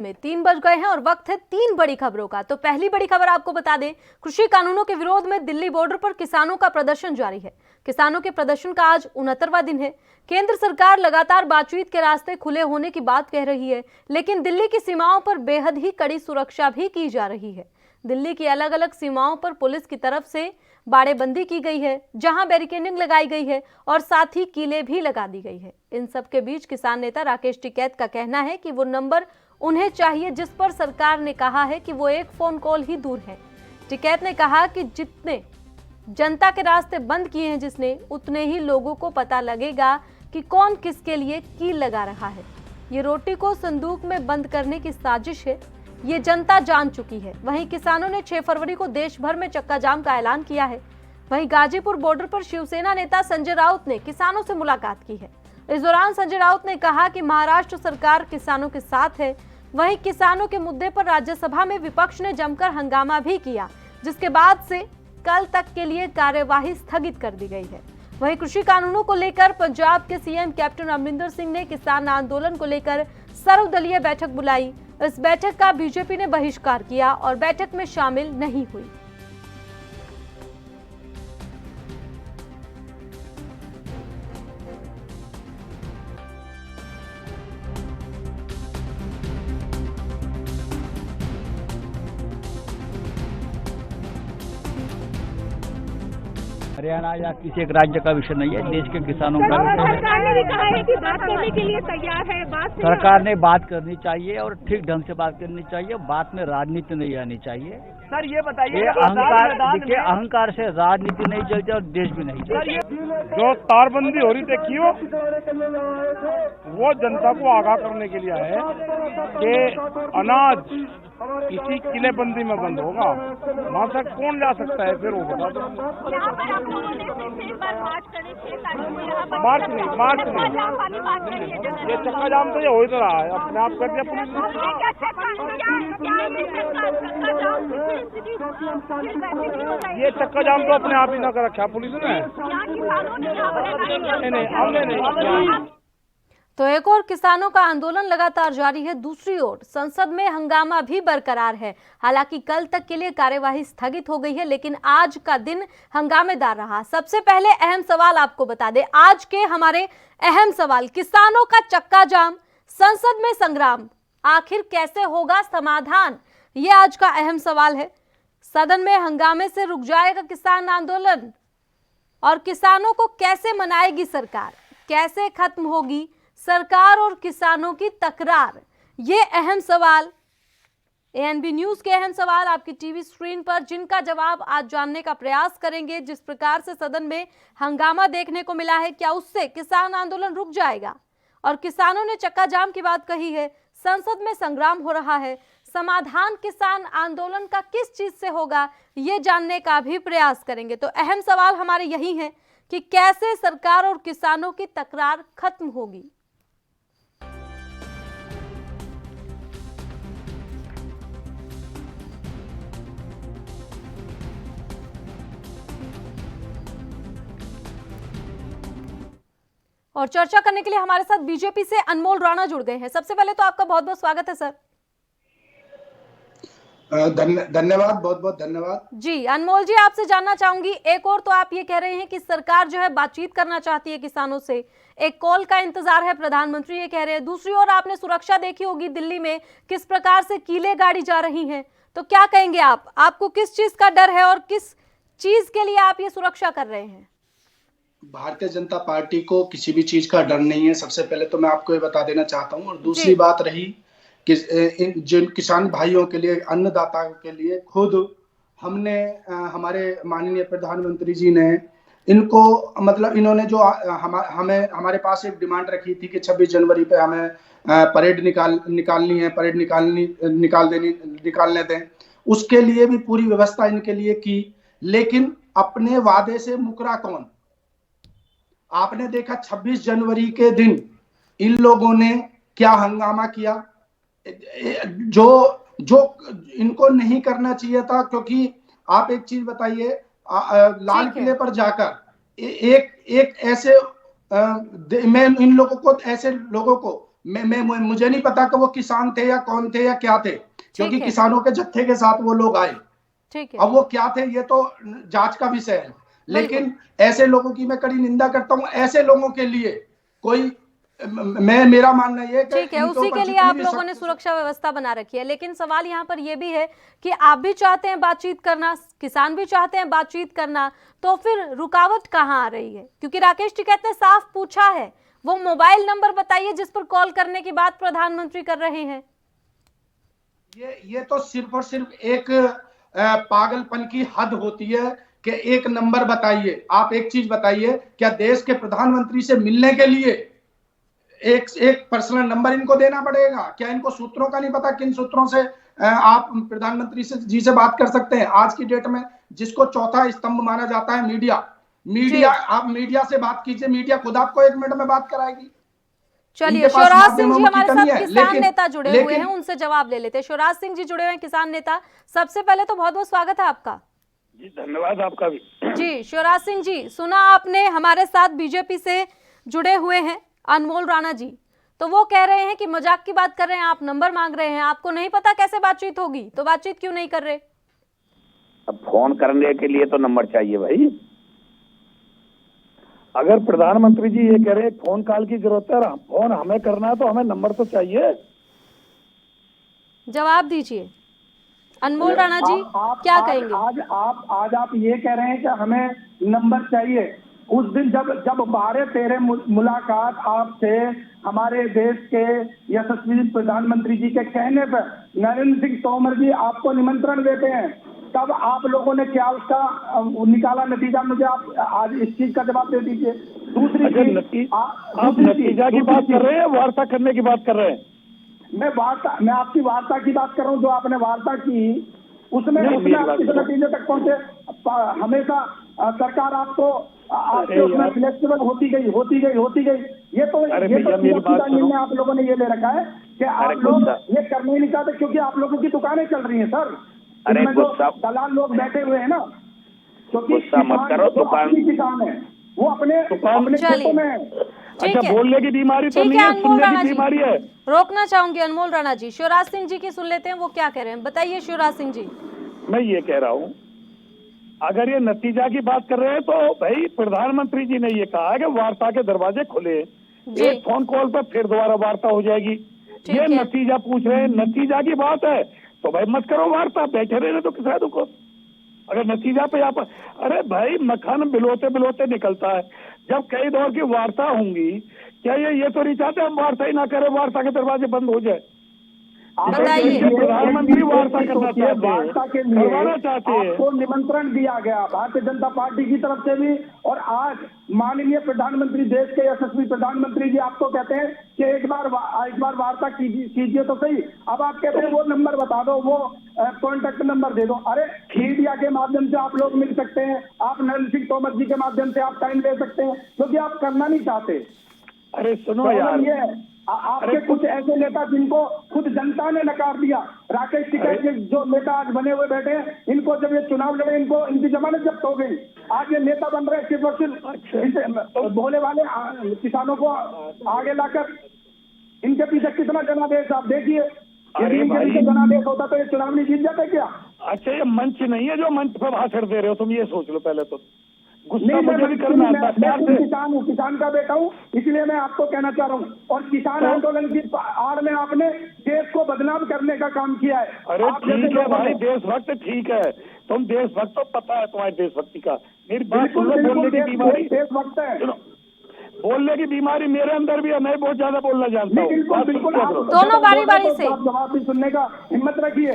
में 3 बज गए हैं और वक्त है 3 बड़ी खबरों का। तो पहली बड़ी खबर आपको बता दें, कृषि कानूनों के विरोध में दिल्ली बॉर्डर पर किसानों का प्रदर्शन जारी है। किसानों के प्रदर्शन का आज 69वां दिन है। केंद्र सरकार लगातार बातचीत के रास्ते खुले होने की बात कह रही है, लेकिन दिल्ली की सीमाओं पर बेहद ही कड़ी सुरक्षा भी की जा रही है। दिल्ली की अलग अलग सीमाओं पर पुलिस की तरफ से बाड़ेबंदी की गई है, जहां बैरिकेडिंग लगाई गई है और साथ ही कीलें भी लगा दी गई है। इन सब के बीच किसान नेता राकेश टिकैत का कहना है कि वो नंबर उन्हें चाहिए जिस पर सरकार ने कहा है कि वो एक फोन कॉल ही दूर है। टिकैत ने कहा कि जितने जनता के रास्ते बंद किए हैं जिसने, उतने ही लोगों को पता लगेगा कि कौन किसके लिए कील लगा रहा है। ये रोटी को संदूक में बंद करने की साजिश है, ये जनता जान चुकी है। वहीं किसानों ने 6 फरवरी को देश भर में चक्का जाम का ऐलान किया है। वहीं गाजीपुर बॉर्डर पर शिवसेना नेता संजय राउत ने किसानों से मुलाकात की है। इस दौरान संजय राउत ने कहा कि महाराष्ट्र सरकार किसानों के साथ है। वहीं किसानों के मुद्दे पर राज्यसभा में विपक्ष ने जमकर हंगामा भी किया, जिसके बाद से कल तक के लिए कार्यवाही स्थगित कर दी गई है। वहीं कृषि कानूनों को लेकर पंजाब के सीएम कैप्टन अमरिंदर सिंह ने किसान आंदोलन को लेकर सर्वदलीय बैठक बुलाई। इस बैठक का बीजेपी ने बहिष्कार किया और बैठक में शामिल नहीं हुई। हरियाणा या किसी एक राज्य का विषय नहीं है, देश के किसानों का विषय है। सरकार ने भी कहा है कि बात करने के लिए तैयार है। सरकार ने बात करनी चाहिए और ठीक ढंग से बात करनी चाहिए। बात में राजनीति नहीं आनी चाहिए। सर ये बताइए, अहंकार देखिए, अहंकार से राजनीति नहीं चलती और देश भी नहीं चलता। जो तारबंदी हो रही थी क्यों, वो जनता को आगाह करने के लिए है कि अनाज इसी किलेबंदी में बंद होगा। वहाँ तक कौन जा सकता है, फिर वो बता दो। मार्च नहीं, ये चक्का जाम तो ये हो ही रहा है, अपने आप कर दिया पुलिस ने। ये चक्का जाम तो अपने आप ही ना कर रखा पुलिस ने। नहीं, हमने नहीं। तो एक और किसानों का आंदोलन लगातार जारी है, दूसरी ओर संसद में हंगामा भी बरकरार है। हालांकि कल तक के लिए कार्यवाही स्थगित हो गई है, लेकिन आज का दिन हंगामेदार रहा। सबसे पहले अहम सवाल आपको बता दें, आज के हमारे अहम सवाल, किसानों का चक्का जाम, संसद में संग्राम, आखिर कैसे होगा समाधान, ये आज का अहम सवाल है। सदन में हंगामे से रुक जाएगा किसान आंदोलन और किसानों को कैसे मनाएगी सरकार, कैसे खत्म होगी सरकार और किसानों की तकरार, ये अहम सवाल एएनबी न्यूज के अहम सवाल आपकी टीवी स्क्रीन पर, जिनका जवाब आज जानने का प्रयास करेंगे। जिस प्रकार से सदन में हंगामा देखने को मिला है, क्या उससे किसान आंदोलन रुक जाएगा? और किसानों ने चक्का जाम की बात कही है, संसद में संग्राम हो रहा है, समाधान किसान आंदोलन का किस चीज से होगा, ये जानने का भी प्रयास करेंगे। तो अहम सवाल हमारे यही हैं कि कैसे सरकार और किसानों की तकरार खत्म होगी। और चर्चा करने के लिए हमारे साथ बीजेपी से अनमोल राणा जुड़ गए हैं। सबसे पहले तो आपका बहुत बहुत स्वागत है सर। धन्यवाद, बहुत बहुत धन्यवाद जी। अनमोल जी, आपसे जानना चाहूंगी, एक और तो आप ये कह रहे हैं कि सरकार जो है बातचीत करना चाहती है किसानों से, एक कॉल का इंतजार है, प्रधानमंत्री ये कह रहे हैं। दूसरी ओर आपने सुरक्षा देखी होगी दिल्ली में किस प्रकार से कीलें गाड़ी जा रही हैं, तो क्या कहेंगे आप, आपको किस चीज का डर है और किस चीज के लिए आप ये सुरक्षा कर रहे हैं? भारतीय जनता पार्टी को किसी भी चीज का डर नहीं है, सबसे पहले तो मैं आपको ये बता देना चाहता हूँ। और दूसरी बात रही कि जिन किसान भाइयों के लिए, अन्नदाता के लिए, खुद हमने हमारे माननीय प्रधानमंत्री जी ने इनको, मतलब इन्होंने जो हमारे पास एक डिमांड रखी थी कि 26 जनवरी पे हमें परेड निकालनी है, परेड निकालने दें, उसके लिए भी पूरी व्यवस्था इनके लिए की, लेकिन अपने वादे से मुकरा कौन? आपने देखा 26 जनवरी के दिन इन लोगों ने क्या हंगामा किया, जो इनको नहीं करना चाहिए था। क्योंकि आप एक चीज बताइए, लाल किले पर जाकर एक ऐसे मैं इन लोगों को, ऐसे लोगों को मुझे नहीं पता कि वो किसान थे या कौन थे या क्या थे, क्योंकि है। किसानों के जत्थे के साथ वो लोग आए। ठीक है, अब वो क्या थे ये तो जांच का विषय है, लेकिन ऐसे लोगों की मैं कड़ी निंदा करता हूं। ऐसे लोगों के लिए कोई मेरा मानना ये है कि ठीक है, इनके उसी ऊपर के लिए जितनी आप भी लोगों ने सख्त- सुरक्षा व्यवस्था बना रखी है। लेकिन सवाल यहाँ पर यह भी है कि आप भी चाहते हैं बातचीत करना, किसान भी चाहते हैं बातचीत करना, तो फिर रुकावट कहाँ आ रही है? क्योंकि राकेश टिकैत ने साफ पूछा है, वो मोबाइल नंबर बताइए जिस पर कॉल करने की बात प्रधानमंत्री कर रहे हैं। ये तो सिर्फ और सिर्फ एक पागलपन की हद होती है कि एक नंबर बताइए। आप एक चीज बताइए, क्या देश के प्रधानमंत्री से मिलने के लिए एक पर्सनल नंबर इनको देना पड़ेगा? क्या इनको सूत्रों का नहीं पता, किन सूत्रों से आप प्रधानमंत्री जी से बात कर सकते हैं? आज की डेट में जिसको चौथा स्तंभ माना जाता है मीडिया, आप मीडिया से बात कीजिए, मीडिया खुद आपको 1 मिनट में बात कराएगी। चलिए, इनके पास शिवराज सिंह जी माध्यमों की हमारे कमी साथ है, किसान लेकिन- नेता जुड़े हुए लेकिन- हैं, उनसे जवाब ले लेते हैं। शिवराज सिंह जी जुड़े हुए हैं, किसान नेता। सबसे पहले तो बहुत बहुत स्वागत है आपका। जी धन्यवाद आपका भी। जी शिवराज सिंह जी, सुना आपने, हमारे साथ बीजेपी से जुड़े हुए हैं अनमोल राणा जी, तो वो कह रहे हैं कि मजाक की बात कर रहे हैं, आप नंबर मांग रहे हैं, आपको नहीं पता कैसे बातचीत होगी, तो बातचीत क्यों नहीं कर रहे? अब फोन करने के लिए तो नंबर चाहिए भाई। अगर प्रधानमंत्री जी ये कह रहे हैं फोन कॉल की जरूरत है, फोन हमें करना है तो हमें नंबर तो चाहिए। जवाब दीजिए अनमोल राणा जी, क्या कहेंगे? आज आप ये कह रहे हैं कि हमें नंबर चाहिए। उस दिन जब 12-13 मुलाकात आपसे हमारे देश के यशस्वी प्रधानमंत्री जी के कहने पर नरेंद्र सिंह तोमर जी आपको निमंत्रण देते हैं, तब आप लोगों ने क्या उसका निकाला नतीजा? मुझे आप आज इस चीज का जवाब दे दीजिए। दूसरी चीज, आप नतीजा की बात कर रहे हैं, वार्ता करने की बात कर रहे हैं? मैं आपकी वार्ता की बात कर रहा हूँ। जो आपने वार्ता की उसमें आप किस नतीजे तक पहुंचे? हमेशा सरकार आपके उसमें फ्लेक्सिबल होती गई। ये तो निर्णय आप लोगों ने ये ले रखा है कि आप लोग ये करने ही नहीं चाहते, क्योंकि आप लोगों की दुकानें चल रही हैं सर। अरे जो दलाल लोग बैठे हुए हैं ना, क्योंकि मत करो, दुकान किसान है वो अपने खेतों में है। अच्छा, बोलने की बीमारी तो नहीं है, सुनने की बीमारी है। रोकना चाहूंगी अनमोल राणा जी, शिवराज सिंह जी की सुन लेते हैं, वो क्या कह रहे हैं, बताइए शिवराज सिंह जी। मैं ये कह रहा हूँ, अगर ये नतीजा की बात कर रहे हैं तो भाई प्रधानमंत्री जी ने ये कहा है कि वार्ता के दरवाजे खुले, एक फोन कॉल पर फिर दोबारा वार्ता हो जाएगी। ये नतीजा पूछ रहे हैं, नतीजा की बात है तो भाई मत करो वार्ता, बैठे रहे तो किसा दुखो। अगर नतीजा पे आप, अरे भाई मक्खन बिलोते बिलोते निकलता है। जब कई दौर की वार्ता होंगी, क्या ये तो नहीं चाहते हम वार्ता ही ना करें, वार्ता के दरवाजे बंद हो जाए? प्रधानमंत्री वार्ता करना चाहते हैं, आपको निमंत्रण दिया गया भारतीय जनता पार्टी की तरफ से भी, और आज माननीय प्रधानमंत्री, देश के यशस्वी प्रधानमंत्री जी आपको कहते हैं कि एक बार वार्ता कीजिए तो सही। अब आप कहते हैं वो नंबर बता दो, वो कॉन्टेक्ट नंबर दे दो। अरे मीडिया के माध्यम से आप लोग मिल सकते हैं, आप नरेंद्र सिंह तोमर जी के माध्यम से आप टाइम ले सकते हैं, क्योंकि आप करना नहीं चाहते। अरे सुनो यार, ये आपके कुछ ऐसे नेता जिनको खुद जनता ने नकार दिया, राकेश टिकैत के जो नेता आज बने हुए बैठे हैं, इनको जब ये चुनाव लड़े इनकी जमानत जब्त हो गई। आज ये नेता बन रहे सिर्फ और सिर्फ भोले वाले किसानों को आगे लाकर। इनके पीछे कितना जनादेश आप देखिए। जनादेश होता तो ये चुनाव नहीं जीत जाते क्या? अच्छा, ये मंच नहीं है जो मंच पर भाषण दे रहे हो तुम, ये सोच लो पहले तो। गुस्सा मुझे भी करना आता है। किसान का बेटा हूँ, इसलिए मैं आपको कहना चाह रहा हूँ। और किसान आंदोलन की आड़ में आपने देश को बदनाम करने का काम किया है। अरे ठीक है भाई, देशभक्त ठीक है, तुम देशभक्त तो पता है तुम्हारी देशभक्ति का। मेरी बात सुन लो, बोलने की बीमारी देशभक्त है, बोलने की बीमारी मेरे अंदर भी है, मैं बहुत ज्यादा बोलना जानता हूँ। बिल्कुल दोनों बारी बारी से जवाब भी सुनने का हिम्मत रखिए।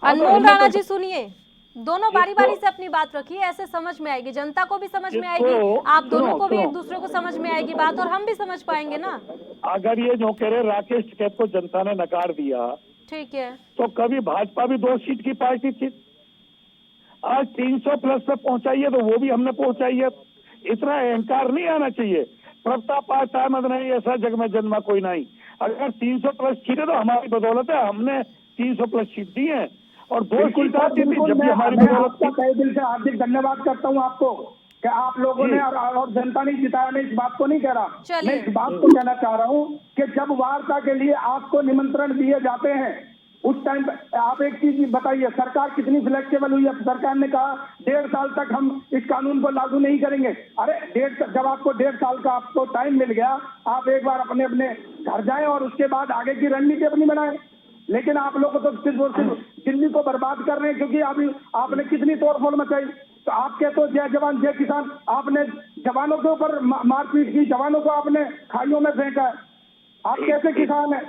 अनमोल राणा जी सुनिए, दोनों बारी बारी से अपनी बात रखिए, ऐसे समझ में आएगी, जनता को भी समझ में आएगी, आप दोनों को भी एक दूसरे को समझ में आएगी बात, और हम भी समझ पाएंगे ना। अगर ये जो कह रहे राकेश टिकैत को जनता ने नकार दिया, ठीक है, तो कभी भाजपा भी 2 सीट की पार्टी थी, आज 300 प्लस पे पहुंचाई है तो वो भी हमने पहुंचाई है। इतना अहंकार नहीं आना चाहिए। प्रताप पास मत नहीं, ऐसा जग में जन्मा कोई नहीं। अगर 300 प्लस सीटें तो हमारी बदौलत है, हमने 300 प्लस सीट दी है, और 2 सीट आती थी जब भी हमारी बदौलत। तहे दिल से हार्दिक धन्यवाद करता हूँ आपको कि आप लोगों ने और जनता ने जिताया, मैं इस बात को नहीं कह रहा। चलिए। मैं इस बात को कहना चाह रहा हूँ कि जब वार्ता के लिए आपको निमंत्रण दिए जाते हैं उस टाइम आप एक चीज बताइए, सरकार कितनी फ्लेक्सिबल हुई है। सरकार ने कहा 1.5 साल तक हम इस कानून को लागू नहीं करेंगे। अरे जब आपको 1.5 साल का आपको टाइम मिल गया, आप एक बार अपने अपने घर जाएं और उसके बाद आगे की रणनीति अपनी बनाएं। लेकिन आप लोग तो सिर्फ और सिर्फ दिल्ली को बर्बाद कर रहे हैं, क्योंकि अभी आपने कितनी तोड़फोड़ मचाई। तो आपके तो जय जवान जय किसान, आपने जवानों के ऊपर मारपीट की, जवानों को आपने खाइयों में फेंका। आप कैसे किसान हैं?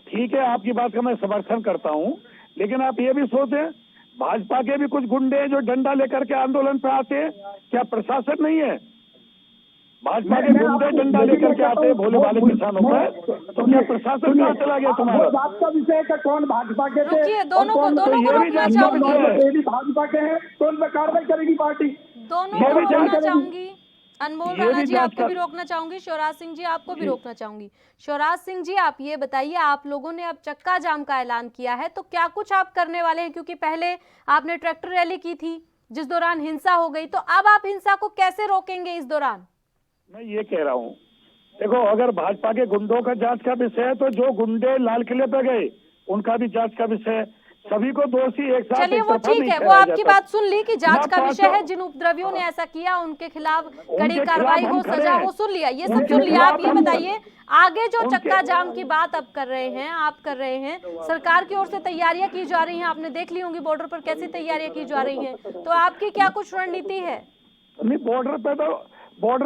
ठीक है, आपकी बात का मैं समर्थन करता हूं, लेकिन आप ये भी सोचें, भाजपा के भी कुछ गुंडे जो डंडा लेकर के आंदोलन पे आते हैं, क्या प्रशासन नहीं है? भाजपा के गुंडे डंडा लेकर के आते हैं भोले भाले किसानों पर, तो क्या प्रशासन कहाँ चला गया तुम्हारा? बात का विषय है कि कौन भाजपा के थे, रुकिए, दोनों को रोकना चाहूंगी। ये भी भाजपा के हैं तो उन पर कार्रवाई करेगी पार्टी। दोनों को रोकना चाहूंगी। अनमोल राणा जी आपको भी रोकना चाहूंगी, शिवराज सिंह जी आपको भी रोकना चाहूंगी। शिवराज सिंह जी, आप ये बताइए, आप लोगों ने अब चक्का जाम का ऐलान किया है, तो क्या कुछ आप करने वाले हैं? क्योंकि पहले आपने ट्रैक्टर रैली की थी जिस दौरान हिंसा हो गई, तो अब आप हिंसा को कैसे रोकेंगे इस दौरान? मैं ये कह रहा हूँ, देखो, अगर भाजपा के गुंडों का जांच का विषय है तो जो गुंडे लाल किले पे गए उनका भी जांच का विषय है। सभी को दोषी एक साथ चलिए, वो ठीक है, वो आपकी बात सुन ली कि जांच का विषय है, जिन उपद्रवियों ने ऐसा किया उनके खिलाफ कड़ी कार्रवाई हो, सजा हो, सुन लिया, ये सब सुन लिया। आप ये बताइए, आगे जो चक्का जाम की बात अब कर रहे हैं, आप कर रहे हैं, सरकार की ओर से तैयारियां की जा रही हैं, आपने देख ली होंगी बॉर्डर पर कैसी तैयारियां की जा रही हैं, तो आपकी क्या कुछ रणनीति है? नहीं, बॉर्डर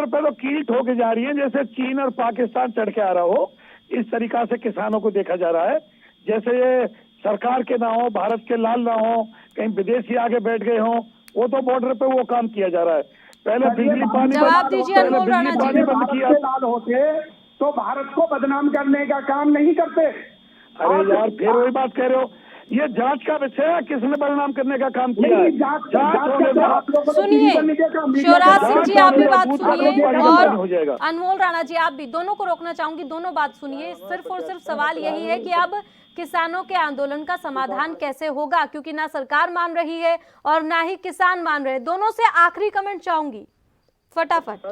पे तो कील ठोके जा रही है, जैसे चीन और पाकिस्तान चढ़ के आ रहा हो, इस तरीका से किसानों को देखा जा रहा है। जैसे ये सरकार के ना हो, भारत के लाल ना हो, कहीं विदेशी आगे बैठ गए हों, वो तो बॉर्डर पे वो काम किया जा रहा है। पहले बिजली पानी जवाब दीजिए अनमोल राणा जी। बंद किया, लाल होते तो भारत को बदनाम करने का काम नहीं करते। अरे यार, फिर वही बात कह रहे हो, ये जांच का विषय है, किसने बदनाम करने का काम किया है? सुनिए शिवराज सिंह जी, आप भी बात सुनिए, और अनमोल राणा जी आप भी, दोनों को रोकना चाहूंगी, दोनों बात सुनिए। सिर्फ और सिर्फ सवाल यही है कि अब किसानों के आंदोलन का समाधान कैसे होगा, क्योंकि ना सरकार मान रही है और ना ही किसान मान रहे। दोनों से आखिरी कमेंट चाहूंगी, फटाफट।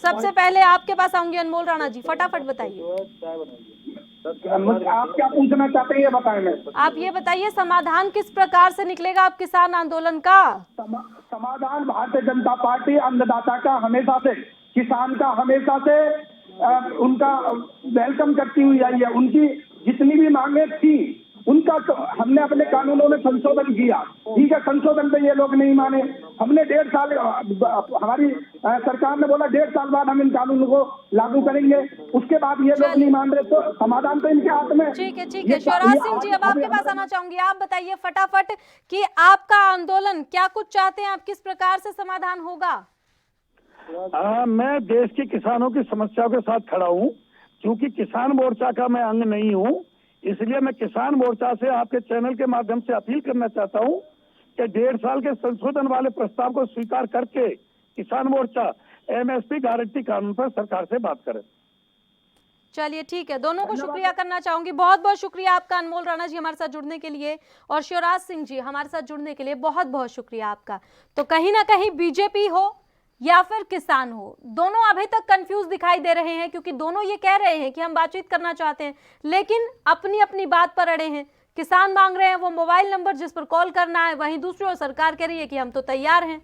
सबसे पहले आपके पास आऊंगी अनमोल राणा जी, फटाफट बताइए। आप क्या पूछना चाहते हैं ये बताएं। मैं आप ये बताइए, समाधान किस प्रकार से निकलेगा आप किसान आंदोलन का? समाधान भारतीय जनता पार्टी अन्नदाता का हमेशा से, किसान का हमेशा से उनका वेलकम करती हुई आई है। उनकी जितनी भी मांगे थी उनका तो हमने अपने कानूनों में संशोधन किया। ठीक है, संशोधन पे ये लोग नहीं माने। हमने 1.5 साल, हमारी सरकार ने बोला 1.5 साल बाद हम इन कानूनों को लागू करेंगे, उसके बाद ये लोग नहीं मान रहे, तो समाधान तो इनके हाथ में। ठीक है, ठीक है। शिवराज सिंह जी, अब आपके पास आना चाहूंगी, आप बताइए फटाफट कि आपका आंदोलन क्या कुछ चाहते हैं, आप किस प्रकार से समाधान होगा? मैं देश के किसानों की समस्याओं के साथ खड़ा हूँ, क्योंकि किसान मोर्चा का मैं अंग नहीं हूँ, इसलिए मैं किसान मोर्चा से आपके चैनल के माध्यम से अपील करना चाहता हूं कि 1.5 साल के संशोधन वाले प्रस्ताव को स्वीकार करके किसान मोर्चा एमएसपी गारंटी कानून पर सरकार से बात करे। चलिए ठीक है, दोनों को शुक्रिया करना चाहूंगी, बहुत बहुत शुक्रिया आपका अनमोल राणा जी हमारे साथ जुड़ने के लिए, और शिवराज सिंह जी हमारे साथ जुड़ने के लिए बहुत बहुत शुक्रिया आपका। तो कहीं ना कहीं बीजेपी हो या फिर किसान हो, दोनों अभी तक कंफ्यूज दिखाई दे रहे हैं, क्योंकि दोनों ये कह रहे हैं कि हम बातचीत करना चाहते हैं, लेकिन अपनी अपनी बात पर अड़े हैं। किसान मांग रहे हैं वो मोबाइल नंबर जिस पर कॉल करना है, वहीं दूसरी ओर सरकार कह रही है कि हम तो तैयार हैं।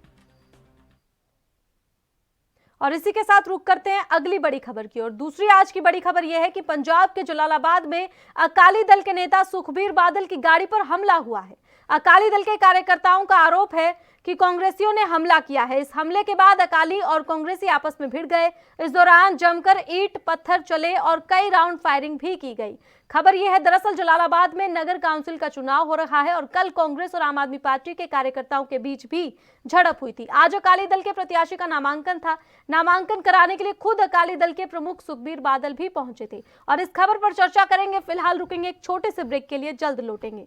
और इसी के साथ रुक करते हैं अगली बड़ी खबर की ओर। दूसरी आज की बड़ी खबर यह है कि पंजाब के जलालाबाद में अकाली दल के नेता सुखबीर बादल की गाड़ी पर हमला हुआ है। अकाली दल के कार्यकर्ताओं का आरोप है कि कांग्रेसियों ने हमला किया है। इस हमले के बाद अकाली और कांग्रेसी आपस में भिड़ गए। इस दौरान जमकर ईंट पत्थर चले और कई राउंड फायरिंग भी की गई। खबर यह है, दरअसल जलालाबाद में नगर काउंसिल का चुनाव हो रहा है और कल कांग्रेस और आम आदमी पार्टी के कार्यकर्ताओं के बीच भी झड़प हुई थी। आज अकाली दल के प्रत्याशी का नामांकन था। नामांकन कराने के लिए खुद अकाली दल के प्रमुख सुखबीर बादल भी पहुंचे थे और इस खबर पर चर्चा करेंगे। फिलहाल रुकेंगे एक छोटे से ब्रेक के लिए, जल्द लौटेंगे।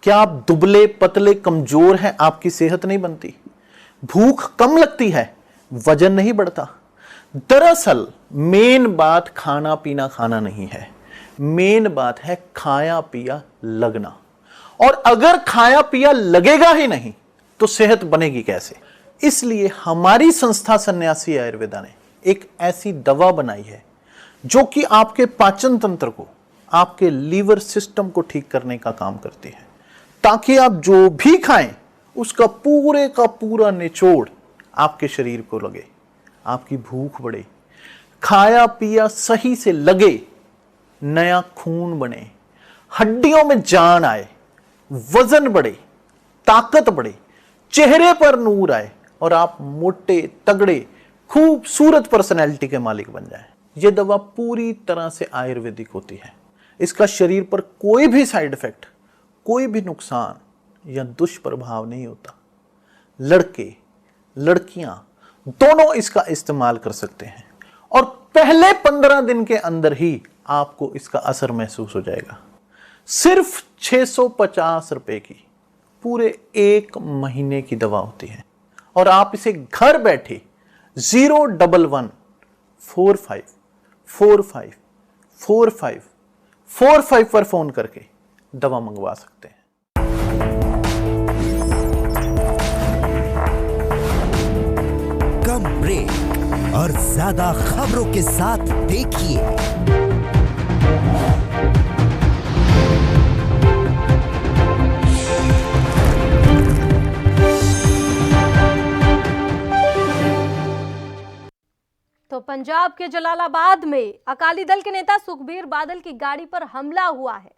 क्या आप दुबले पतले कमजोर हैं, आपकी सेहत नहीं बनती? भूख कम लगती है, वजन नहीं बढ़ता। दरअसल मेन बात खाना पीना खाना नहीं है, मेन बात है खाया पिया लगना। और अगर खाया पिया लगेगा ही नहीं तो सेहत बनेगी कैसे? इसलिए हमारी संस्था सन्यासी आयुर्वेदा ने एक ऐसी दवा बनाई है जो कि आपके पाचन तंत्र को, आपके लीवर सिस्टम को ठीक करने का काम करती है, ताकि आप जो भी खाएं उसका पूरे का पूरा निचोड़ आपके शरीर को लगे, आपकी भूख बढ़े, खाया पिया सही से लगे, नया खून बने, हड्डियों में जान आए, वजन बढ़े, ताकत बढ़े, चेहरे पर नूर आए और आप मोटे तगड़े खूबसूरत पर्सनैलिटी के मालिक बन जाएं। यह दवा पूरी तरह से आयुर्वेदिक होती है। इसका शरीर पर कोई भी साइड इफेक्ट, कोई भी नुकसान या दुष्प्रभाव नहीं होता। लड़के लड़कियां दोनों इसका इस्तेमाल कर सकते हैं और पहले 15 दिन के अंदर ही आपको इसका असर महसूस हो जाएगा। सिर्फ 650 रुपए की पूरे 1 महीने की दवा होती है और आप इसे घर बैठे 01145454545 पर फोन करके दवा मंगवा सकते हैं। कम ब्रेक और ज्यादा खबरों के साथ देखिए तो पंजाब के जलालाबाद में अकाली दल के नेता सुखबीर बादल की गाड़ी पर हमला हुआ है।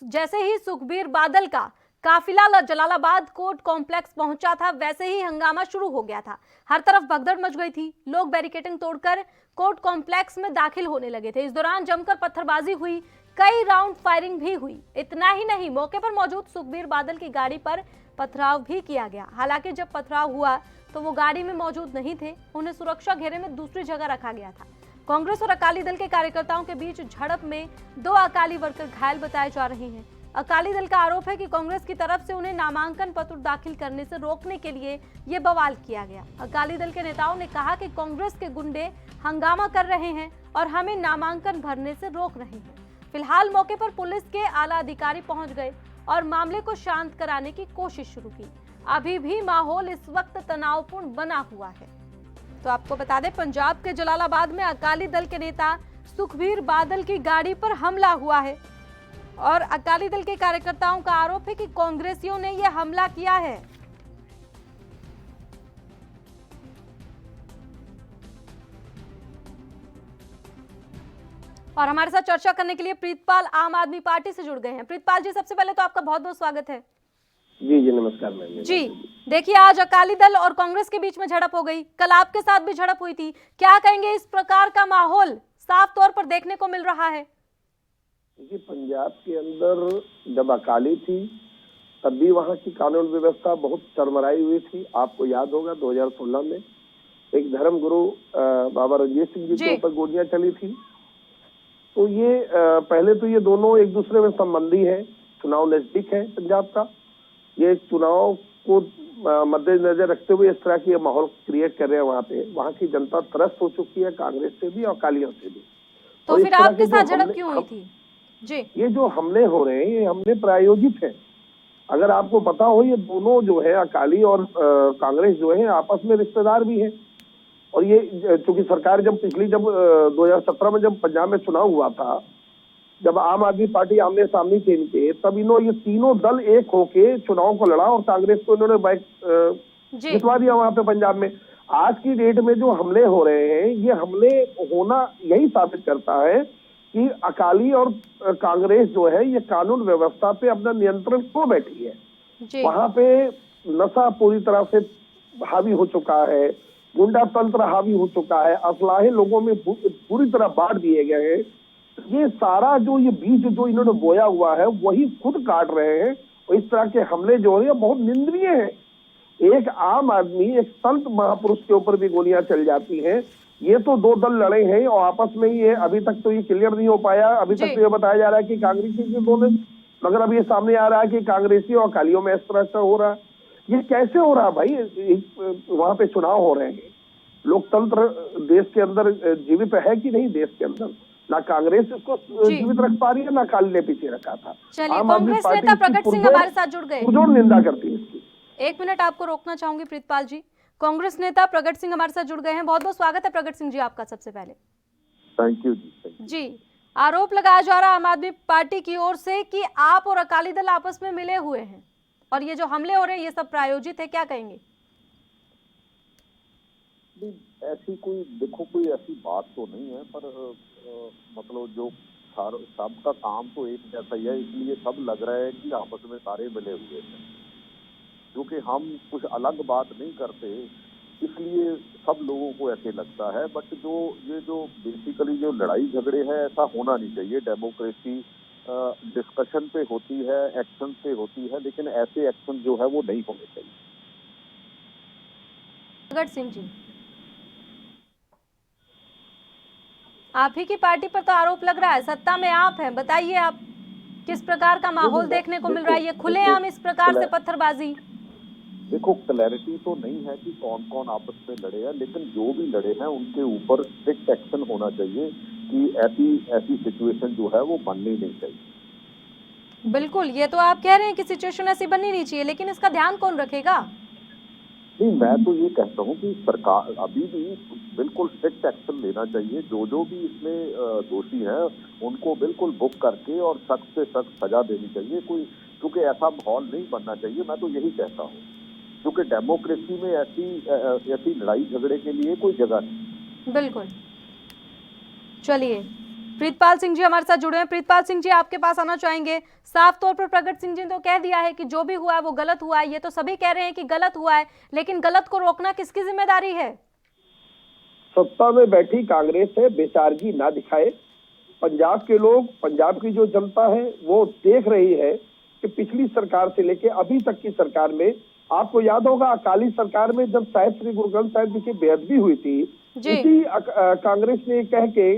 जैसे ही सुखबीर बादल का काफिला जलालाबाद कोर्ट कॉम्प्लेक्स पहुंचा था, वैसे ही हंगामा शुरू हो गया था। हर तरफ भगदड़ मच गई थी। लोग बैरिकेडिंग तोड़कर कोर्ट कॉम्प्लेक्स में दाखिल होने लगे थे। इस दौरान जमकर पत्थरबाजी हुई, कई राउंड फायरिंग भी हुई। इतना ही नहीं, मौके पर मौजूद सुखबीर बादल की गाड़ी पर पथराव भी किया गया। हालांकि जब पथराव हुआ तो वो गाड़ी में मौजूद नहीं थे, उन्हें सुरक्षा घेरे में दूसरी जगह रखा गया था। कांग्रेस और अकाली दल के कार्यकर्ताओं के बीच झड़प में 2 अकाली वर्कर घायल बताए जा रहे हैं। अकाली दल का आरोप है कि कांग्रेस की तरफ से उन्हें नामांकन पत्र दाखिल करने से रोकने के लिए ये बवाल किया गया। अकाली दल के नेताओं ने कहा कि कांग्रेस के गुंडे हंगामा कर रहे हैं और हमें नामांकन भरने से रोक रहे हैं। फिलहाल मौके पर पुलिस के आला अधिकारी पहुंच गए और मामले को शांत कराने की कोशिश शुरू की। अभी भी माहौल इस वक्त तनावपूर्ण बना हुआ है। तो आपको बता दें, पंजाब के जलालाबाद में अकाली दल के नेता सुखबीर बादल की गाड़ी पर हमला हुआ है और अकाली दल के कार्यकर्ताओं का आरोप है कि कांग्रेसियों ने यह हमला किया है। और हमारे साथ चर्चा करने के लिए प्रीतपाल आम आदमी पार्टी से जुड़ गए हैं। प्रीतपाल जी, सबसे पहले तो आपका बहुत बहुत स्वागत है। जी नमस्कार मैम। जी देखिए, आज अकाली दल और कांग्रेस के बीच में झड़प हो गई, कल आपके साथ भी झड़प हुई थी। क्या कहेंगे, इस प्रकार का माहौल साफ तौर पर देखने को मिल रहा है? देखिए, पंजाब के अंदर जब अकाली थी तब भी वहाँ की कानून व्यवस्था बहुत चरमराई हुई थी। आपको याद होगा 2016 में एक धर्म गुरु बाबा रणजीत सिंह जी के ऊपर गोलियां चली थी। तो ये पहले तो ये दोनों एक दूसरे में संबंधी है। चुनाव नजदीक है पंजाब का, ये चुनाव को मद्देनजर रखते हुए इस तरह की माहौल क्रिएट कर रहे हैं। वहाँ पे वहाँ की जनता त्रस्त हो चुकी है कांग्रेस से भी और अकालियों से भी। तो फिर आपके साथ झड़प क्यों हुई थी? जी, ये जो हमले हो रहे हैं ये हमले प्रायोजित है। अगर आपको पता हो, ये दोनों जो है अकाली और कांग्रेस जो है आपस में रिश्तेदार भी है। और ये चूंकि सरकार जब 2017 में जब पंजाब में चुनाव हुआ था, जब आम आदमी पार्टी आमने सामने थे इनके, तब ये तीनों दल एक होके चुनाव को लड़ा और कांग्रेस को इन्होंने जितवा दिया वहां पे पंजाब में। आज की डेट में जो हमले हो रहे हैं, ये हमले होना यही साबित करता है कि अकाली और कांग्रेस जो है ये कानून व्यवस्था पे अपना नियंत्रण खो बैठी है। वहां पे नशा पूरी तरह से हावी हो चुका है, गुंडा तंत्र हावी हो चुका है, असलाहे लोगों में पूरी तरह बांट दिए गए हैं। ये सारा जो ये बीज जो इन्होंने बोया हुआ है वही खुद काट रहे हैं। और इस तरह के हमले जो है बहुत निंदनीय है। एक आम आदमी, एक संत महापुरुष के ऊपर भी गोलियां चल जाती हैं। ये तो 2 दल लड़े हैं और आपस में ही अभी तक तो ये क्लियर नहीं हो पाया। अभी तक तो ये बताया जा रहा है कि कांग्रेसी के 2 ने, मगर अब ये सामने आ रहा है कि कांग्रेसी और अकालियों में इस तरह से हो रहा है। ये कैसे हो रहा भाई? वहां पे चुनाव हो रहे हैं, लोकतंत्र देश के अंदर जीवित है कि नहीं? देश के अंदर ना कांग्रेस इसको जीवित रख पा रही है, ना काली ने पीछे रखा था। चलिए, कांग्रेस नेता प्रगट सिंह हमारे साथ जुड़ गए। पुरजोर निंदा करती है इसकी। एक मिनट आपको रोकना चाहूंगी प्रीतपाल जी। कांग्रेस नेता प्रगट सिंह हमारे साथ जुड़ गए हैं। बहुत बहुत स्वागत है प्रगट सिंह जी आपका। सबसे पहले थैंक यू जी। आरोप लगाया जा रहा है आम आदमी पार्टी की ओर से कि आप और अकाली दल आपस में मिले हुए हैं और ये जो हमले हो रहे हैं ये सब प्रायोजित है, क्या कहेंगे? ऐसी कोई देखो कोई ऐसी बात तो नहीं है, पर मतलब जो सबका काम तो एक जैसा ही है, इसलिए सब लग रहा है कि आपस में सारे मिले हुए हैं, क्योंकि हम कुछ अलग बात नहीं करते, इसलिए सब लोगों को ऐसे लगता है। बट जो बेसिकली जो लड़ाई झगड़े हैं, ऐसा होना नहीं चाहिए। डेमोक्रेसी डिस्कशन पे होती है, एक्शन पे होती है, लेकिन ऐसे एक्शन जो है वो नहीं होने चाहिए। प्रगट सिंह जी, आप ही की पार्टी पर तो आरोप लग रहा है, सत्ता में आप हैं, बताइए आप किस प्रकार का माहौल देखने को मिल रहा है? ये खुलेआम इस प्रकार से पत्थरबाजी। देखो, क्लैरिटी तो नहीं है कि कौन कौन आपस में लड़े हैं, लेकिन जो भी लड़े हैं उनके ऊपर स्ट्रिक्ट एक्शन होना चाहिए कि ऐसी सिचुएशन जो है वो बननी नहीं चाहिए। बिल्कुल, ये तो आप कह रहे हैं कि सिचुएशन ऐसी बननी नहीं चाहिए, लेकिन इसका ध्यान कौन रखेगा? नहीं, मैं तो ये कहता हूँ कि सरकार अभी भी बिल्कुल स्ट्रिक्ट एक्शन लेना चाहिए। जो भी इसमें दोषी हैं उनको बिल्कुल बुक करके और सख्त से सख्त सजा देनी चाहिए। क्योंकि ऐसा माहौल नहीं बनना चाहिए, मैं तो यही कहता हूँ, क्योंकि डेमोक्रेसी में ऐसी लड़ाई झगड़े के लिए कोई जगह नहीं। बिल्कुल। चलिए, प्रीतपाल सिंह जी हमारे साथ जुड़े हैं। प्रीतपाल सिंह जी, आपके पास आना चाहेंगे। साफ तौर पर प्रगट सिंह जी ने तो कह दिया है कि जो भी हुआ है वो गलत हुआ है। ये तो सभी कह रहे हैं कि गलत हुआ है, लेकिन गलत को रोकना किसकी जिम्मेदारी है? सत्ता में बैठी कांग्रेस है, बेचारगी ना दिखाए। पंजाब के लोग, पंजाब की जो जनता है वो देख रही है कि पिछली सरकार से लेके अभी तक की सरकार में, आपको याद होगा अकाली सरकार में जब साहिब श्री गुरु ग्रंथ साहिब जी की बेअदबी हुई थी, इसी कांग्रेस ने कह के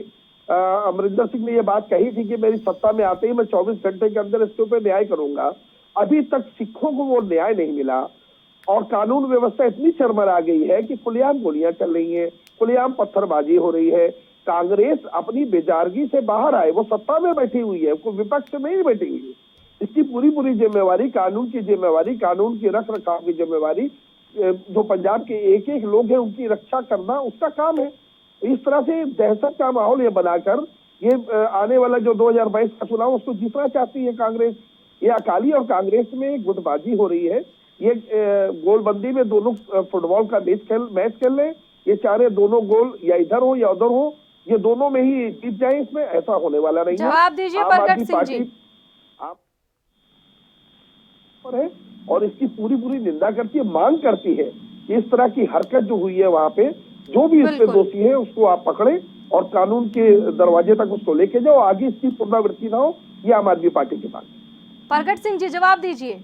अमरिंदर सिंह ने ये बात कही थी कि मेरी सत्ता में आते ही मैं 24 घंटे के अंदर इसके ऊपर न्याय करूंगा। अभी तक सिखों को वो न्याय नहीं मिला और कानून व्यवस्था इतनी चरमरा गई है कि खुलेआम गोलियां चल रही हैं, खुलेआम पत्थरबाजी हो रही है। कांग्रेस अपनी बेजारगी से बाहर आए, वो सत्ता में बैठी हुई है, कोई विपक्ष में नहीं बैठी हुई है। इसकी पूरी जिम्मेवारी, कानून की जिम्मेवारी, कानून की रख रखाव की जिम्मेवारी जो पंजाब के एक एक लोग हैं उनकी रक्षा करना उसका काम है। इस तरह से दहशत का माहौल ये बनाकर ये आने वाला जो 2022 का चुनाव उसको जीतना चाहती है कांग्रेस। ये अकाली और कांग्रेस में गुटबाजी हो रही है। ये गोलबंदी में दोनों फुटबॉल का मैच खेल रहे, ये चाह रहे दोनों गोल या इधर हो या उधर हो, ये दोनों में ही जीत जाए। इसमें ऐसा होने वाला नहीं है। जवाब दीजिए प्रगट सिंह जी। है और इसकी पूरी निंदा करती है, मांग करती है कि इस तरह की हरकत जो हुई है वहां पे जो भी इसमें दोषी है उसको आप पकड़े और कानून के दरवाजे तक उसको लेके जाओ। आगे इसकी पुनरावृत्ति ना हो, ये आम आदमी पार्टी की बात। प्रगट सिंह जी, जवाब दीजिए।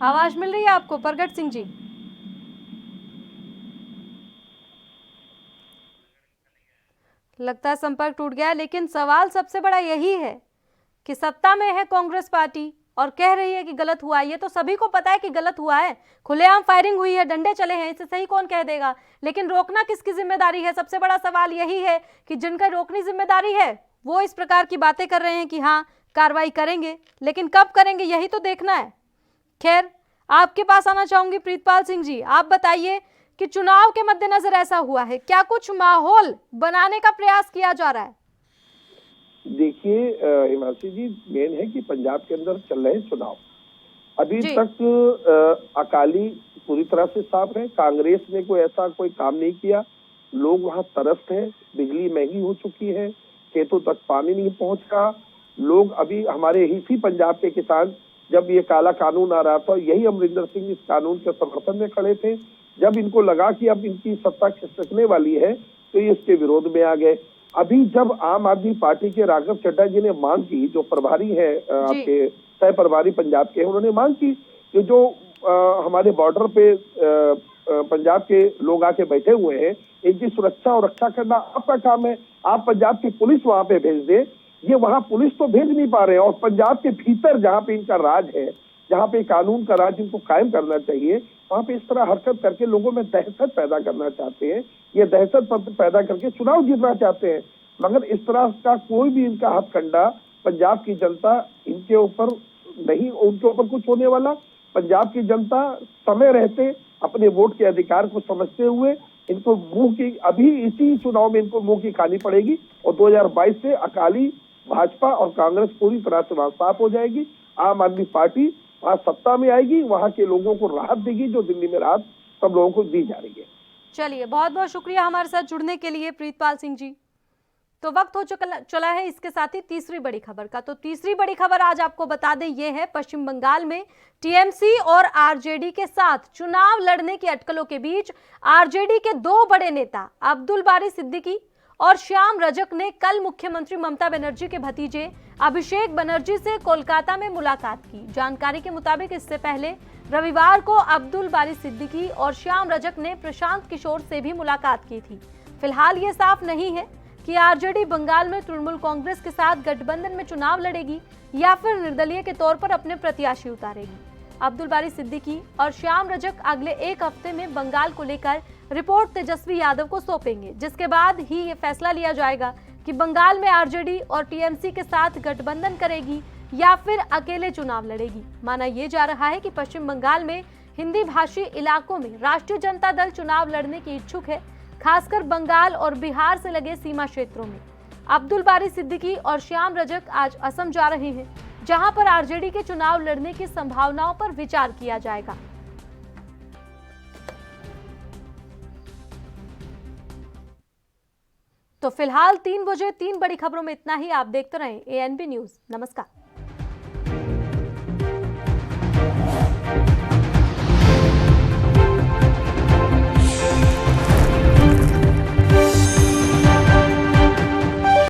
आवाज मिल रही है आपको प्रगट सिंह जी? लगता है संपर्क टूट गया, लेकिन सवाल सबसे बड़ा यही है कि सत्ता में है कांग्रेस पार्टी और कह रही है कि गलत हुआ है। ये तो सभी को पता है कि गलत हुआ है, खुलेआम फायरिंग हुई है, डंडे चले हैं, इसे सही कौन कह देगा? लेकिन रोकना किसकी जिम्मेदारी है? सबसे बड़ा सवाल यही है कि जिनका रोकनी जिम्मेदारी है वो इस प्रकार की बातें कर रहे हैं कि हाँ कार्रवाई करेंगे, लेकिन कब करेंगे यही तो देखना है। खैर, आपके पास आना चाहूंगी प्रीतपाल सिंह जी, आप बताइए कि चुनाव के मद्देनजर ऐसा हुआ है, क्या कुछ माहौल बनाने का प्रयास किया जा रहा है? देखिए हिमांशी जी, मेन है कि पंजाब के अंदर चल रहे चुनाव, अभी तक अकाली पूरी तरह से साफ है, कांग्रेस ने कोई ऐसा कोई काम नहीं किया। लोग वहां तरस है, बिजली महंगी हो चुकी है, खेतों तक पानी नहीं पहुंच रहा। लोग अभी हमारे इसी पंजाब के किसान जब ये काला कानून आ रहा था, यही अमरिंदर सिंह इस कानून के समर्थन में खड़े थे। जब इनको लगा कि अब इनकी सत्ता खिसकने वाली है तो ये इसके विरोध में आ गए। अभी जब आम आदमी पार्टी के राघव चड्ढा जी ने मांग की, जो प्रभारी है आपके सह प्रभारी पंजाब के, उन्होंने मांग की कि जो हमारे बॉर्डर पे पंजाब के लोग आके बैठे हुए हैं, इनकी सुरक्षा और रक्षा करना आपका काम है। आप पंजाब की पुलिस वहां पे भेज दे। ये वहां पुलिस तो भेज नहीं पा रहे हैं और पंजाब के भीतर जहां पे इनका राज है जहाँ पे कानून का राज इनको कायम करना चाहिए, वहाँ पे इस तरह हरकत करके लोगों में दहशत पैदा करना चाहते हैं। ये दहशत पैदा करके चुनाव जीतना चाहते हैं, मगर इस तरह का कोई भी इनका हथकंडा पंजाब की जनता इनके ऊपर नहीं, उनके ऊपर कुछ होने वाला। पंजाब की जनता समय रहते अपने वोट के अधिकार को समझते हुए इनको मुंह की, अभी इसी चुनाव में इनको मुंह की खानी पड़ेगी और 2022 से अकाली, भाजपा और कांग्रेस पूरी तरह से वहां साफ हो जाएगी। आम आदमी पार्टी वहां सत्ता में आएगी, वहां के लोगों को राहत देगी, जो दिल्ली में राहत सब लोगों को दी जा रही है। चलिए, बहुत बहुत शुक्रिया हमारे साथ जुड़ने के लिए प्रीतपाल सिंह जी। तो वक्त हो चला है इसके साथ ही तीसरी बड़ी खबर का। तो तीसरी बड़ी खबर आज आपको बता दें, ये है पश्चिम बंगाल में टीएमसी और आरजेडी के साथ चुनाव लड़ने की अटकलों के बीच आरजेडी के दो बड़े नेता अब्दुल बारी सिद्दीकी और श्याम रजक ने कल मुख्यमंत्री ममता बनर्जी के भतीजे अभिषेक बनर्जी से कोलकाता में मुलाकात की। जानकारी के मुताबिक इससे पहले रविवार को अब्दुल बारी सिद्दीकी और श्याम रजक ने प्रशांत किशोर से भी मुलाकात की थी। फिलहाल ये साफ नहीं है कि आरजेडी बंगाल में तृणमूल कांग्रेस के साथ गठबंधन में चुनाव लड़ेगी या फिर निर्दलीय के तौर पर अपने प्रत्याशी उतारेगी। अब्दुल बारी सिद्दीकी और श्याम रजक अगले एक हफ्ते में बंगाल को लेकर रिपोर्ट तेजस्वी यादव को सौंपेंगे, जिसके बाद ही ये फैसला लिया जाएगा कि बंगाल में आरजेडी और टीएमसी के साथ गठबंधन करेगी या फिर अकेले चुनाव लड़ेगी। माना यह जा रहा है कि पश्चिम बंगाल में हिंदी भाषी इलाकों में राष्ट्रीय जनता दल चुनाव लड़ने की इच्छुक है, खासकर बंगाल और बिहार से लगे सीमा क्षेत्रों में। अब्दुल बारी सिद्दीकी और श्याम रजक आज असम जा रहे हैं, जहां पर आरजेडी के चुनाव लड़ने की संभावनाओं पर विचार किया जाएगा। तो फिलहाल 3 बजे 3 बड़ी खबरों में इतना ही। आप देखते रहें ANB न्यूज। नमस्कार।